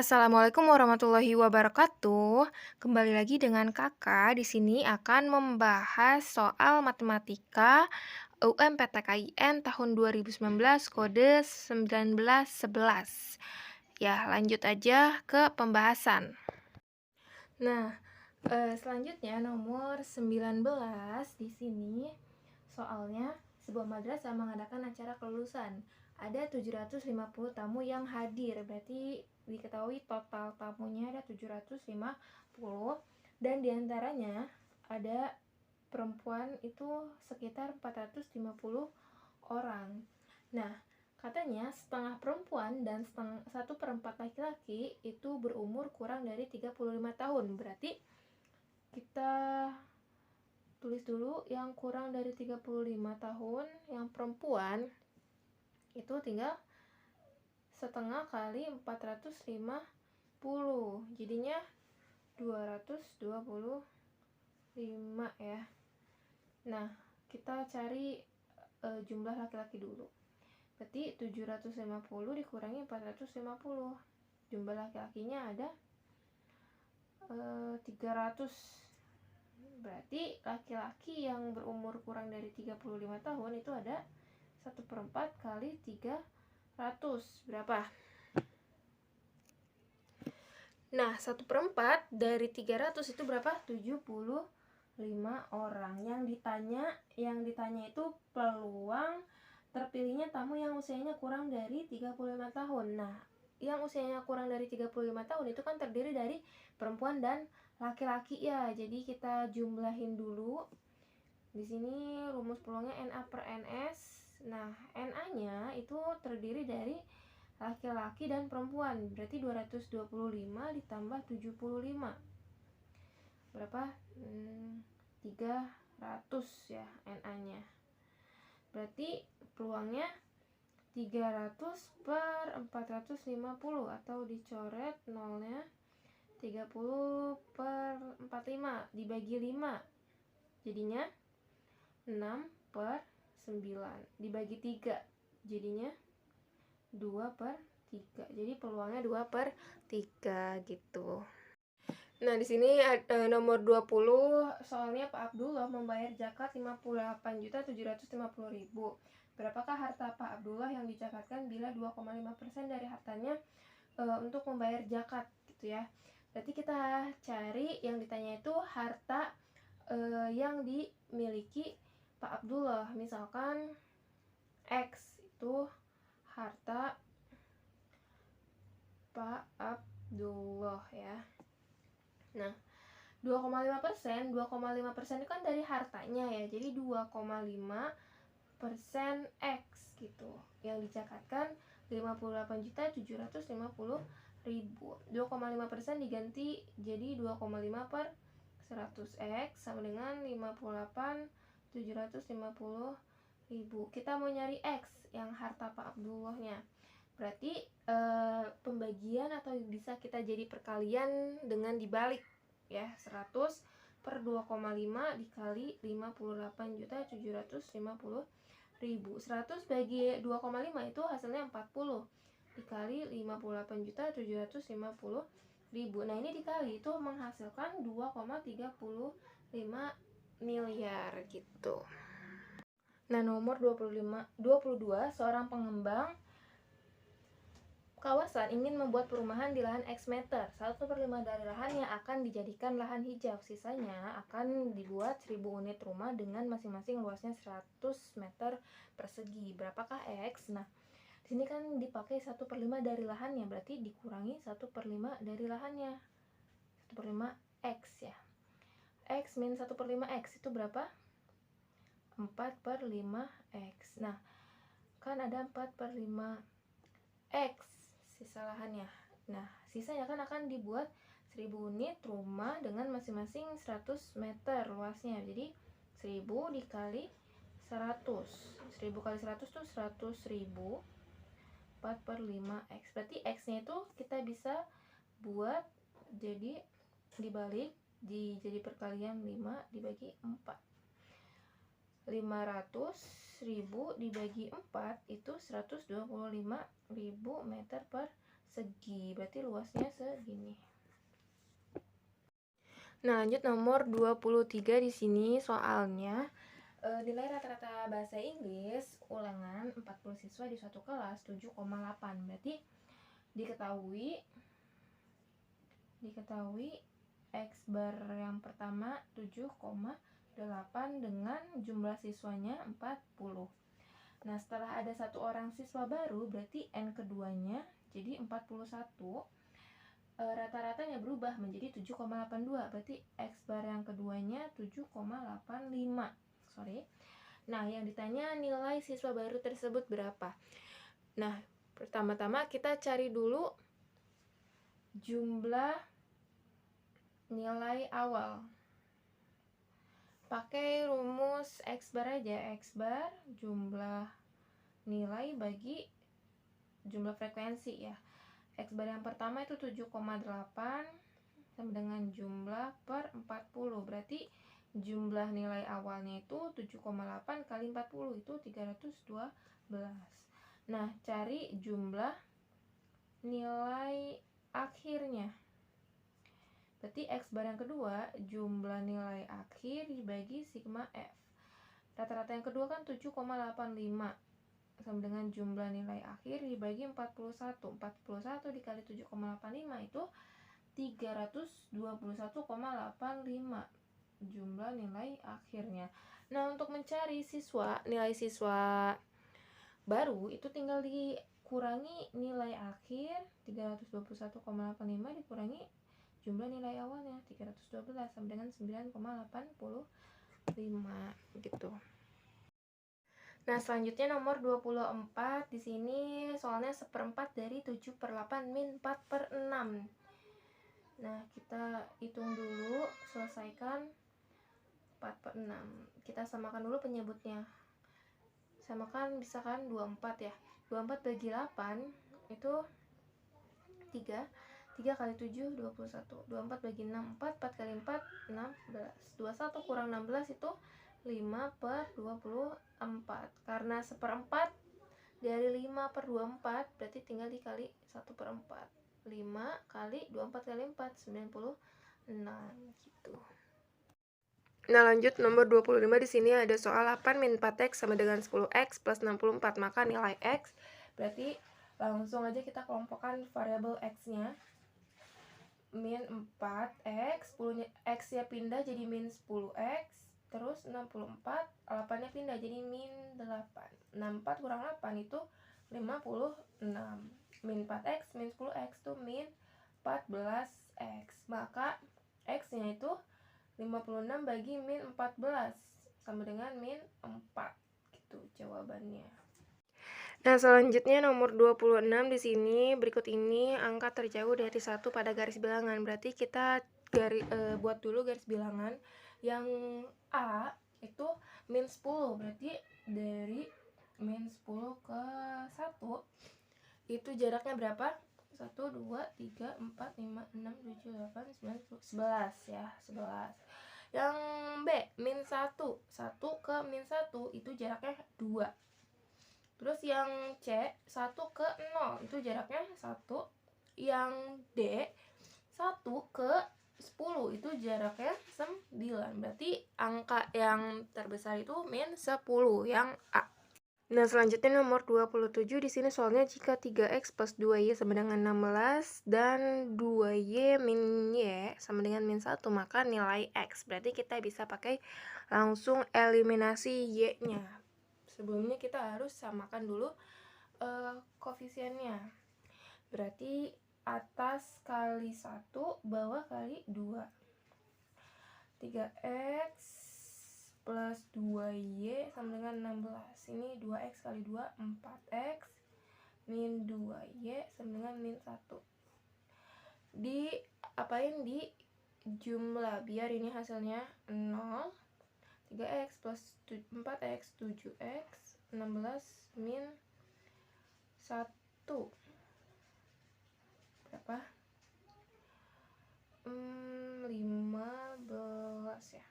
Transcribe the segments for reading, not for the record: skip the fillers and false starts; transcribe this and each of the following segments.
Assalamualaikum warahmatullahi wabarakatuh. Kembali lagi dengan Kakak. Di sini akan membahas soal matematika UMPTKIN tahun 2019 kode 1911. Ya, lanjut aja ke pembahasan. Nah, selanjutnya nomor 19 di sini soalnya sebuah madrasah mengadakan acara kelulusan. Ada 750 tamu yang hadir, berarti diketahui total tamunya ada 750 dan diantaranya ada perempuan itu sekitar 450 orang. Nah, katanya setengah perempuan dan satu perempat laki-laki itu berumur kurang dari 35 tahun. Berarti kita tulis dulu yang kurang dari 35 tahun, yang perempuan itu tinggal setengah kali 450, jadinya 225 ya. Nah, kita cari jumlah laki-laki dulu. Berarti 750 dikurangi 450. Jumlah laki-lakinya ada 300. Berarti laki-laki yang berumur kurang dari 35 tahun itu ada 1/4 kali 300. Berapa? Nah, 1/4 dari 300 itu berapa? 75 orang. Yang ditanya itu peluang terpilihnya tamu yang usianya kurang dari 35 tahun. Nah, yang usianya kurang dari 35 tahun itu kan terdiri dari perempuan dan laki-laki ya. Jadi kita jumlahin dulu. Di sini rumus peluangnya NA/NS. Nah, NA-nya itu terdiri dari laki-laki dan perempuan. Berarti 225 ditambah 75. Berapa? 300 ya NA-nya. Berarti peluangnya 300 per 450 atau dicoret nolnya 30 per 45 dibagi 5 jadinya 6 per 9 dibagi 3 jadinya 2/3. Jadi peluangnya 2/3 gitu. Nah, di sini nomor 20 soalnya Pak Abdullah membayar zakat 58.750.000. Berapakah harta Pak Abdullah yang dizakatkan bila 2,5% dari hartanya untuk membayar zakat gitu ya. Berarti kita cari yang ditanya itu harta yang dimiliki Pak Abdullah. Misalkan X itu harta Pak Abdullah ya. Nah, 2,5% itu kan dari hartanya ya. Jadi 2,5% X gitu. Yang dizakatkan 58.750.000. 2,5% diganti jadi 2,5 per 100 X sama dengan 58.750.000. Kita mau nyari X yang harta Pak Abdullahnya. Berarti pembagian atau bisa kita jadi perkalian dengan dibalik ya. 100 per 2,5 dikali 58.750.000. 100 bagi 2,5 itu hasilnya 40 dikali 58.750.000. Nah, ini dikali itu menghasilkan 2,35 miliar gitu. Nah, nomor 22 seorang pengembang kawasan ingin membuat perumahan di lahan X meter. 1/5 dari lahannya akan dijadikan lahan hijau. Sisanya akan dibuat 1000 unit rumah dengan masing-masing luasnya 100 meter persegi. Berapakah X? Nah, di sini kan dipakai 1/5 dari lahannya, berarti dikurangi 1/5 dari lahannya. 1/5 X ya. X min 1/5 X itu berapa? 4/5 X. Nah, kan ada 4/5 X sisa lahannya. Nah, sisanya kan akan dibuat 1000 unit rumah dengan masing-masing 100 meter luasnya. Jadi 1000 dikali 100. 1000 kali 100 tuh 100.000. 4/5 X. Berarti X-nya itu kita bisa buat jadi dibalik jadi perkalian 5 dibagi 4. 500.000 dibagi 4 itu 125.000 meter segi, berarti luasnya segini. Nah, lanjut nomor 23 di sini soalnya nilai rata-rata bahasa Inggris ulangan 40 siswa di suatu kelas 7,8. Berarti diketahui X bar yang pertama 7,8 dengan jumlah siswanya 40. Nah, setelah ada satu orang siswa baru, berarti N keduanya jadi 41. Rata-ratanya berubah menjadi 7,82. Berarti X bar yang keduanya 7,85. Nah, yang ditanya nilai siswa baru tersebut berapa? Nah, pertama-tama kita cari dulu jumlah nilai awal. Pakai rumus X bar aja. X bar jumlah nilai bagi jumlah frekuensi ya. X bar yang pertama itu 7,8 sama dengan jumlah per 40. Berarti jumlah nilai awalnya itu 7,8 kali 40 itu 312. Nah, cari jumlah nilai akhirnya. Berarti X bar yang kedua jumlah nilai akhir dibagi sigma F. Rata-rata yang kedua kan 7,85 sama dengan jumlah nilai akhir dibagi 41. 41 dikali 7,85 itu 321,85 jumlah nilai akhirnya. Nah, untuk mencari nilai siswa baru itu tinggal dikurangi nilai akhir 321,85 dikurangi jumlah nilai awalnya 312 sama dengan 9,85 gitu. Nah, selanjutnya nomor 24 di sini soalnya 1/4 dari 7/8 min 4/6. Nah, kita hitung dulu, selesaikan 4/6. Kita samakan dulu penyebutnya. Samakan bisa kan 24 ya. 24 bagi 8 itu 3. 3 kali 7 21. 24 bagi 6 4. 4 kali 4 16. 21 kurang 16 itu 5/24. Karena 1/4 dari 5/24 berarti tinggal dikali 1/4. 5 kali 24 kali 4 96 gitu. Nah, lanjut nomor 25 di sini ada soal 8 min 4x sama dengan 10x plus 64. Maka nilai x berarti langsung aja kita kelompokkan variabel x-nya. Min 4x, 10 x-nya pindah jadi min 10x, terus 64, 8-nya pindah jadi min 8. 64 kurang 8 itu 56. Min 4x min 10x itu min 14x. Maka x-nya itu 56 bagi min 14 sama dengan min 4. Gitu jawabannya. Nah, selanjutnya nomor 26 di sini berikut ini angka terjauh dari 1 pada garis bilangan. Berarti kita buat dulu garis bilangan. Yang A itu min 10. Berarti dari min 10 ke 1 itu jaraknya berapa? 1, 2, 3, 4, 5, 6, 7, 8, 9, 10, 11 ya, 11. Yang B, min 1. 1 ke min 1 itu jaraknya 2. Terus yang C, 1 ke 0 itu jaraknya 1. Yang D, 1 ke 10 itu jaraknya 9. Berarti angka yang terbesar itu min 10 yang A. Nah, selanjutnya nomor 27 di sini soalnya jika 3x plus 2y sama dengan 16 dan 2y min y sama dengan min 1 maka nilai x. Berarti kita bisa pakai langsung eliminasi y-nya. Sebelumnya kita harus samakan dulu koefisiennya. Berarti atas kali 1, bawah kali 2. 3x plus 2y sama dengan 16. Ini 2x kali 2, 4x min 2y sama dengan min 1. Apain di jumlah biar ini hasilnya 0. 3x plus 4x 7x 16 min 1 berapa? 15 ya.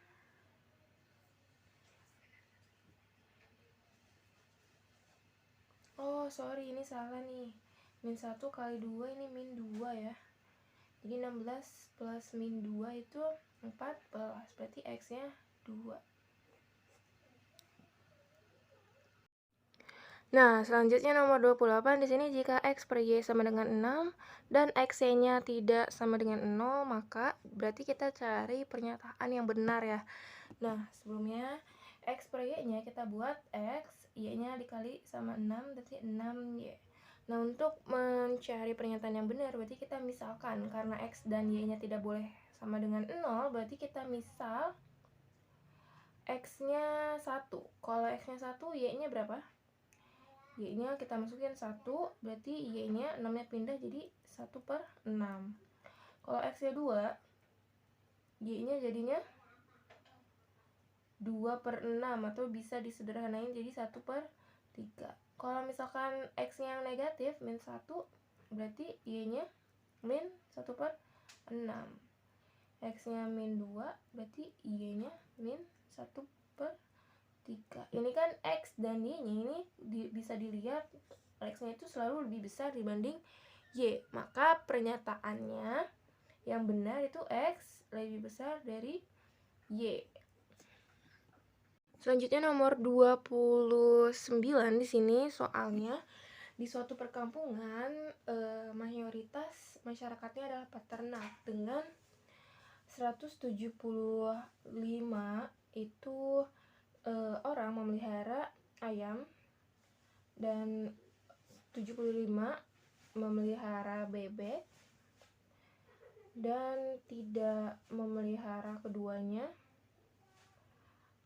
Oh, sorry, ini salah nih. min 1 kali 2 ini min 2 ya. Jadi 16 plus min 2 itu 14, berarti X-nya 2. Nah, selanjutnya nomor 28 di sini jika X per Y sama dengan 6 dan X-nya tidak sama dengan 0, maka berarti kita cari pernyataan yang benar ya. Nah, sebelumnya X per Y-nya kita buat X, Y-nya dikali sama 6, berarti 6Y. Nah, untuk mencari pernyataan yang benar, berarti kita misalkan, karena X dan Y-nya tidak boleh sama dengan 0, berarti kita misal X-nya 1. Kalau X-nya 1, Y-nya berapa? Y-nya kita masukin 1, berarti Y-nya 6-nya pindah jadi 1/6. Kalau X-nya 2, Y-nya jadinya 2/6 atau bisa disederhanain jadi 1/3. Kalau misalkan X-nya yang negatif, min 1, berarti Y-nya min 1/6. X-nya min 2, berarti Y-nya min 1/3. Ini kan X dan Y-nya ini bisa dilihat X-nya itu selalu lebih besar dibanding Y. Maka pernyataannya yang benar itu X lebih besar dari Y. Selanjutnya nomor 29 di sini soalnya di suatu perkampungan mayoritas masyarakatnya adalah peternak dengan 175 itu orang memelihara ayam dan 75 memelihara bebek dan tidak memelihara keduanya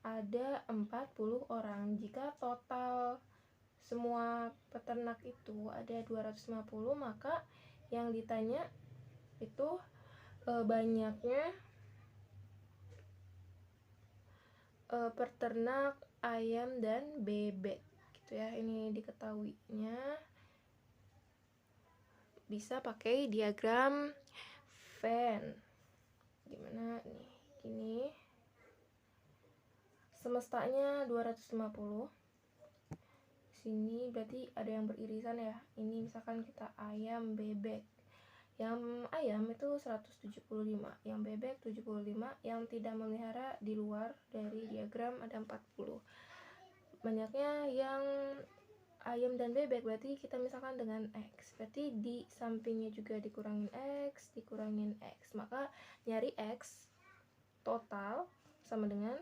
ada 40 orang. Jika total semua peternak itu ada 250, maka yang ditanya itu banyaknya peternak ayam dan bebek gitu ya. Ini diketahuinya bisa pakai diagram Venn. Gimana nih? Gini. Semestanya 250. Sini berarti ada yang beririsan ya. Ini misalkan kita ayam, bebek. Yang ayam itu 175, yang bebek 75, yang tidak memelihara di luar dari diagram ada 40. Banyaknya yang ayam dan bebek berarti kita misalkan dengan X. Berarti di sampingnya juga dikurangin X, dikurangin X. Maka nyari X total sama dengan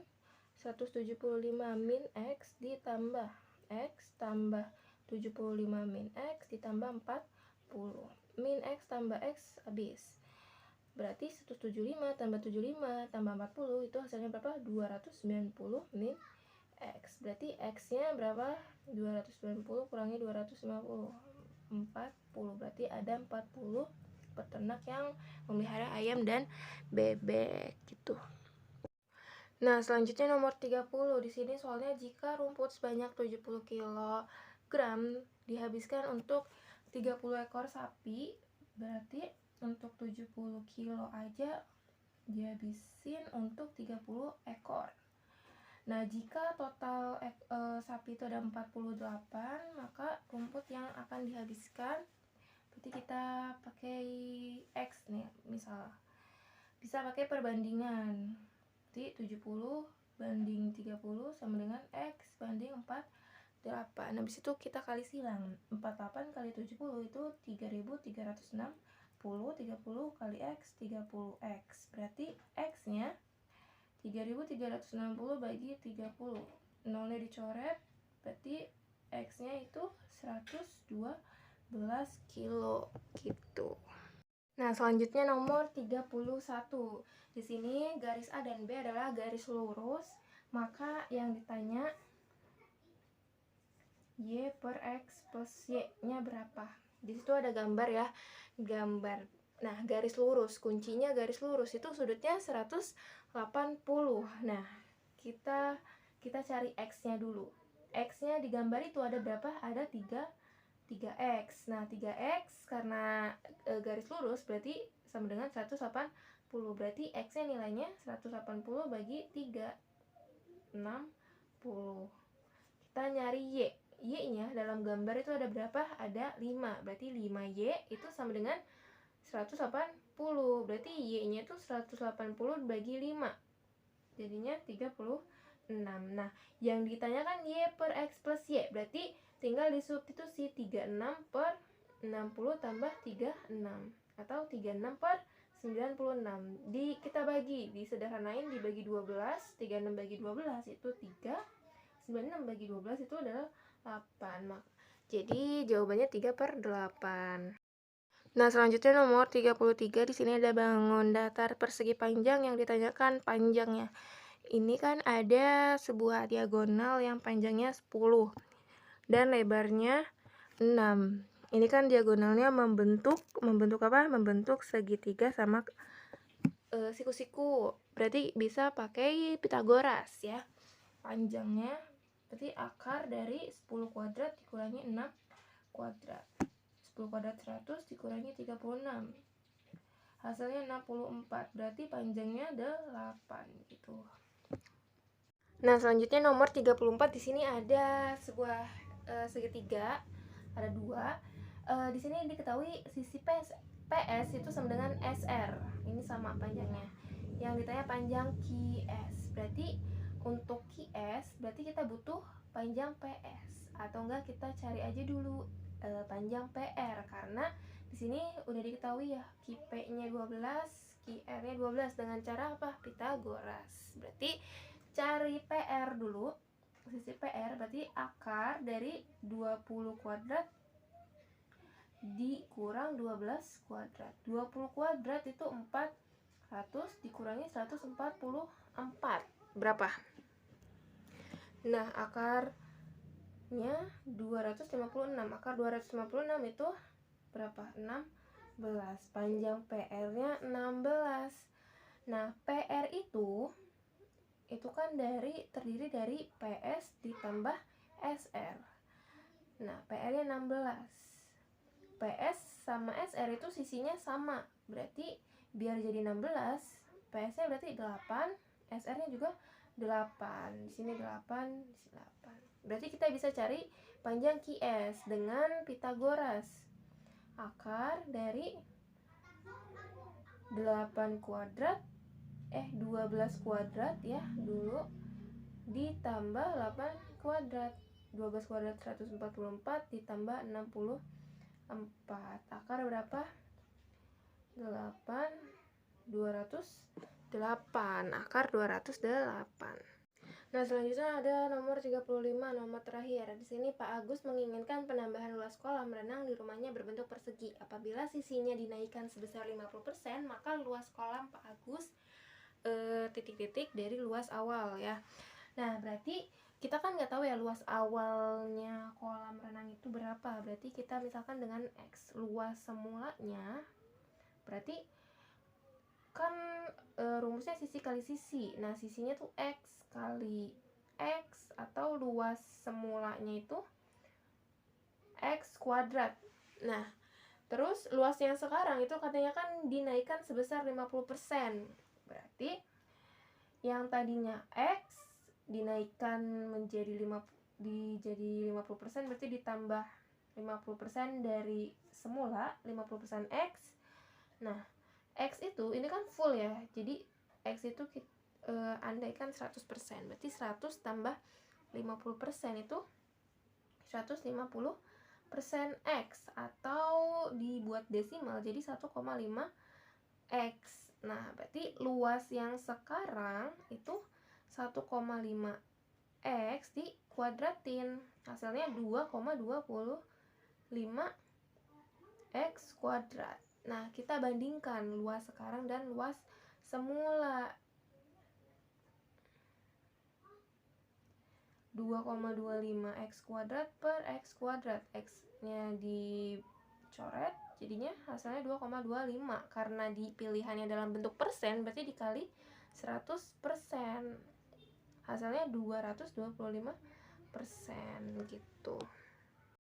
175 min X ditambah X tambah 75 min X ditambah 40. Min X tambah X habis. Berarti 175 tambah 75 tambah 40 itu hasilnya berapa? 290 min X. Berarti X-nya berapa? 290 kurangi 250. 40. Berarti ada 40 peternak yang memelihara ayam dan bebek gitu. Nah, selanjutnya nomor 30. Di sini soalnya jika rumput sebanyak 70 kg dihabiskan untuk 30 ekor sapi, berarti untuk 70 kilo aja dihabisin untuk 30 ekor. Nah, jika total sapi itu ada 48, maka rumput yang akan dihabiskan berarti kita pakai X nih, misal. Bisa pakai perbandingan. Berarti 70 banding 30 sama dengan X banding 48. Habis itu kita kali silang. 48 kali 70 itu 3360. 30 kali X 30X. Berarti X-nya 3360 bagi 30. 0-nya dicoret, berarti X-nya itu 112 kilo gitu. Nah, selanjutnya nomor 31. Di sini garis A dan B adalah garis lurus, maka yang ditanya Y per X plus Y-nya berapa? Di situ ada gambar ya, gambar. Nah, garis lurus, kuncinya garis lurus itu sudutnya 180. Nah, kita cari X-nya dulu. X-nya di gambar itu ada berapa? Ada 3X. Nah, 3X karena garis lurus berarti sama dengan 180. Berarti X-nya nilainya 180 bagi 3, 60. Kita nyari Y. Y-nya dalam gambar itu ada berapa? Ada 5. Berarti 5Y itu sama dengan 180. Berarti Y-nya itu 180 bagi 5. Jadinya 36. Nah, yang ditanyakan Y per X plus Y. Berarti tinggal disubstitusi 36 per 60 tambah 36. Atau 36 per 96. Kita bagi, disederhanain dibagi 12. 36 bagi 12 itu 3. 96 bagi 12 itu adalah 8. Jadi jawabannya 3 per 8. Nah, selanjutnya nomor 33. Di sini ada bangun datar persegi panjang yang ditanyakan panjangnya. Ini kan ada sebuah diagonal yang panjangnya 10 dan lebarnya 6. Ini kan diagonalnya membentuk apa? Membentuk segitiga sama siku-siku. Berarti bisa pakai Pitagoras ya. Panjangnya berarti akar dari 10 kuadrat dikurangi 6 kuadrat. 10 kuadrat 100 dikurangi 36. Hasilnya 64. Berarti panjangnya 8 gitu. Nah, selanjutnya nomor 34. Di sini ada sebuah segitiga, ada 2. Di sini diketahui sisi PS itu sama dengan SR. Ini sama panjangnya. Yang ditanya panjang QS. Berarti untuk QS berarti kita butuh panjang PS, atau enggak kita cari aja dulu panjang PR, karena di sini udah diketahui ya QP-nya 12, QR-nya 12 dengan cara apa? Pitagoras. Berarti cari PR dulu. Sisi PR berarti akar dari 20 kuadrat dikurang 12 kuadrat. 20 kuadrat itu 400 dikurangi 144. Berapa? Nah, akarnya 256. Akar 256 itu berapa? 16. Panjang PR-nya 16. Nah, PR itu kan terdiri dari PS ditambah SR. Nah, PR-nya 16. PS sama SR itu sisinya sama. Berarti biar jadi 16, PS-nya berarti 8, SR-nya juga 8. Di sini 8, di sini 8. Berarti kita bisa cari panjang QS dengan Pitagoras. Akar dari 8 kuadrat 12 kuadrat ya dulu ditambah 8 kuadrat. 12 kuadrat 144 ditambah 64. Akar berapa? 8, 208. Akar 208. Nah, selanjutnya ada nomor 35, nomor terakhir. Di sini Pak Agus menginginkan penambahan luas kolam renang di rumahnya berbentuk persegi. Apabila sisinya dinaikkan sebesar 50%, maka luas kolam Pak Agus titik-titik dari luas awal ya. Nah, berarti kita kan nggak tahu ya luas awalnya kolam renang itu berapa. Berarti kita misalkan dengan X, luas semulanya berarti kan rumusnya sisi kali sisi. Nah, sisinya tuh X kali X, atau luas semulanya itu X kuadrat. Nah, terus luas yang sekarang itu katanya kan dinaikkan sebesar 50%. Berarti yang tadinya X dinaikkan menjadi 50%, berarti ditambah 50% dari semula 50% X. Nah, X itu ini kan full ya. Jadi X itu andaikan 100%. Berarti 100 tambah 50% itu 150% X, atau dibuat desimal jadi 1,5 X. Nah, berarti luas yang sekarang itu 1,5 X dikuadratin. Hasilnya 2,25 X kuadrat. Nah, kita bandingkan luas sekarang dan luas semula. 2,25 X kuadrat per X kuadrat. X-nya dicoret, jadinya hasilnya 2,25. Karena di pilihannya dalam bentuk persen, berarti dikali 100%. Hasilnya 225% gitu.